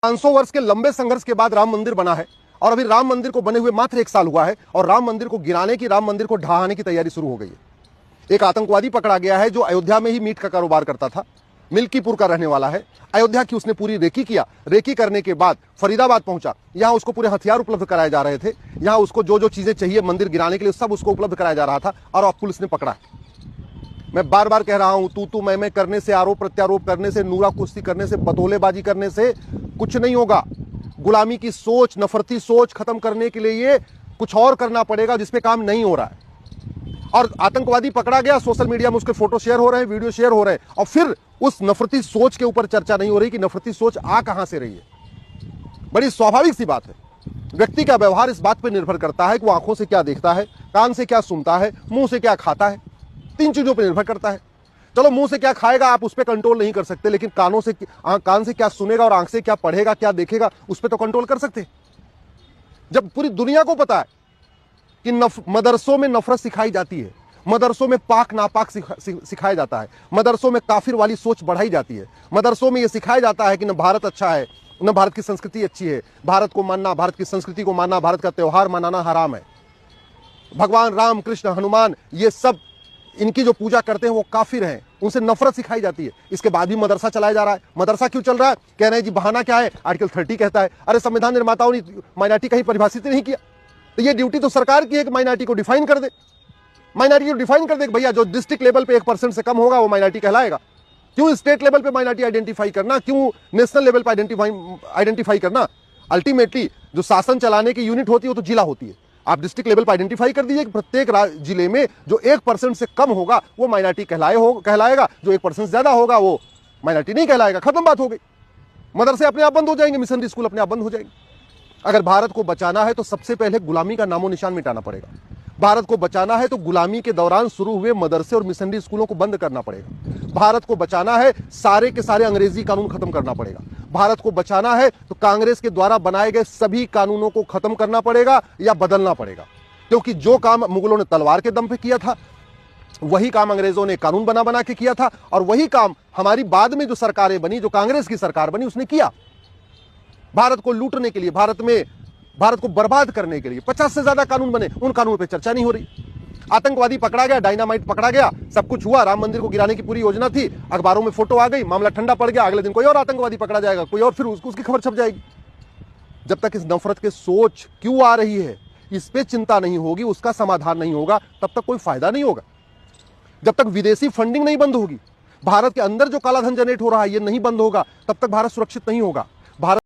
500 वर्ष के लंबे संघर्ष के बाद राम मंदिर बना है और अभी राम मंदिर को बने हुए मात्र 1 साल हुआ है और राम मंदिर को गिराने की, राम मंदिर को ढहाने की तैयारी शुरू हो गई है। एक आतंकवादी पकड़ा गया है जो अयोध्या में ही मीट का कारोबार करता था, मिल्कीपुर का रहने वाला है। अयोध्या की उसने पूरी रेकी किया। रेकी करने के बाद फरीदाबाद पहुंचा, यहां उसको पूरे हथियार उपलब्ध कराए जा रहे थे, यहां उसको जो जो चीजें चाहिए मंदिर गिराने के लिए सब उसको उपलब्ध कराया जा रहा था और अब पुलिस ने पकड़ा है। मैं बार बार कह रहा हूं, तू मैं करने से, आरोप प्रत्यारोप करने से, नूरा कुश्ती करने से, बतौलेबाजी करने से कुछ नहीं होगा। गुलामी की सोच, नफरती सोच खत्म करने के लिए ये कुछ और करना पड़ेगा जिसपे काम नहीं हो रहा है। और आतंकवादी पकड़ा गया, सोशल मीडिया में उसके फोटो शेयर हो रहे हैं, वीडियो शेयर हो रहे हैं और फिर उस नफरती सोच के ऊपर चर्चा नहीं हो रही कि नफरती सोच आ कहां से रही है। बड़ी स्वाभाविक सी बात है। व्यक्ति का व्यवहार इस बात पर निर्भर करता है कि वो आंखों से क्या देखता है, कान से क्या सुनता है, मुंह से क्या खाता है। 3 चीजों पर निर्भर करता है। चलो, मुंह से क्या खाएगा आप उस पर कंट्रोल नहीं कर सकते, लेकिन कान से क्या सुनेगा और आंख से क्या पढ़ेगा, क्या देखेगा, उस पर तो कंट्रोल कर सकते। जब पूरी दुनिया को पता है कि मदरसों में नफरत सिखाई जाती है, मदरसों में पाक नापाक सिखाया जाता है, मदरसों में काफिर वाली सोच बढ़ाई जाती है, मदरसों में यह सिखाया जाता है कि न भारत अच्छा है, न भारत की संस्कृति अच्छी है, भारत को मानना, भारत की संस्कृति को मानना, भारत का त्योहार मनाना हराम है, भगवान राम, कृष्ण, हनुमान, ये सब इनकी जो पूजा करते हैं वो काफिर हैं, उनसे नफरत सिखाई जाती है। इसके बाद भी मदरसा चलाया जा रहा है। मदरसा क्यों चल रहा है? कह रहे हैं जी बहाना क्या है, आर्टिकल 30 कहता है। अरे संविधान निर्माताओं ने माइनॉरिटी कहीं परिभाषित नहीं किया, तो ये ड्यूटी तो सरकार की है कि माइनॉरिटी को डिफाइन कर दे। माइनॉरिटी को डिफाइन कर दे कि भैया जो डिस्ट्रिक्ट लेवल पे 1% से कम होगा वो माइनॉरिटी कहलाएगा। क्यों स्टेट लेवल पे माइनॉरिटी आइडेंटिफाई करना, क्यों नेशनल लेवल पे आइडेंटिफाई करना? अल्टीमेटली जो शासन चलाने की यूनिट होती है वो तो जिला होती है। आप डिस्ट्रिक्ट लेवल पर आइडेंटिफाई कर दीजिए कि प्रत्येक जिले में जो 1% से कम होगा वो माइनॉरिटी कहलाएगा, जो 1% ज्यादा होगा वो माइनॉरिटी नहीं कहलाएगा। खत्म बात हो गई। मदरसे अपने आप बंद हो जाएंगे, मिशनरी स्कूल अपने आप बंद हो जाएंगे। अगर भारत को बचाना है तो सबसे पहले गुलामी का नामो निशान मिटाना पड़ेगा। भारत को बचाना है तो गुलामी के दौरान शुरू हुए मदरसे और मिशनरी स्कूलों को बंद करना पड़ेगा। भारत को बचाना है सारे के सारे अंग्रेजी कानून खत्म करना पड़ेगा। भारत को बचाना है तो कांग्रेस के द्वारा बनाए गए सभी कानूनों को खत्म करना पड़ेगा या बदलना पड़ेगा, क्योंकि जो काम मुगलों ने तलवार के दम पे किया था वही काम अंग्रेजों ने कानून बना बना के किया था और वही काम हमारी बाद में जो सरकारें बनी, जो कांग्रेस की सरकार बनी, उसने किया। भारत को लूटने के लिए, भारत को बर्बाद करने के लिए 50 से ज्यादा कानून बने, उन कानूनों पे चर्चा नहीं हो रही। आतंकवादी पकड़ा गया, डायनामाइट पकड़ा गया, सब कुछ हुआ, राम मंदिर को गिराने की पूरी योजना थी, अखबारों में फोटो आ गई, मामला ठंडा पड़ गया, अगले दिन कोई और आतंकवादी पकड़ा जाएगा, कोई और, फिर उसकी खबर छप जाएगी। जब तक इस नफरत के सोच क्यों आ रही है इस पे चिंता नहीं होगी, उसका समाधान नहीं होगा, तब तक कोई फायदा नहीं होगा। जब तक विदेशी फंडिंग नहीं बंद होगी, भारत के अंदर जो काला धन जनरेट हो रहा है ये नहीं बंद होगा, तब तक भारत सुरक्षित नहीं होगा। भारत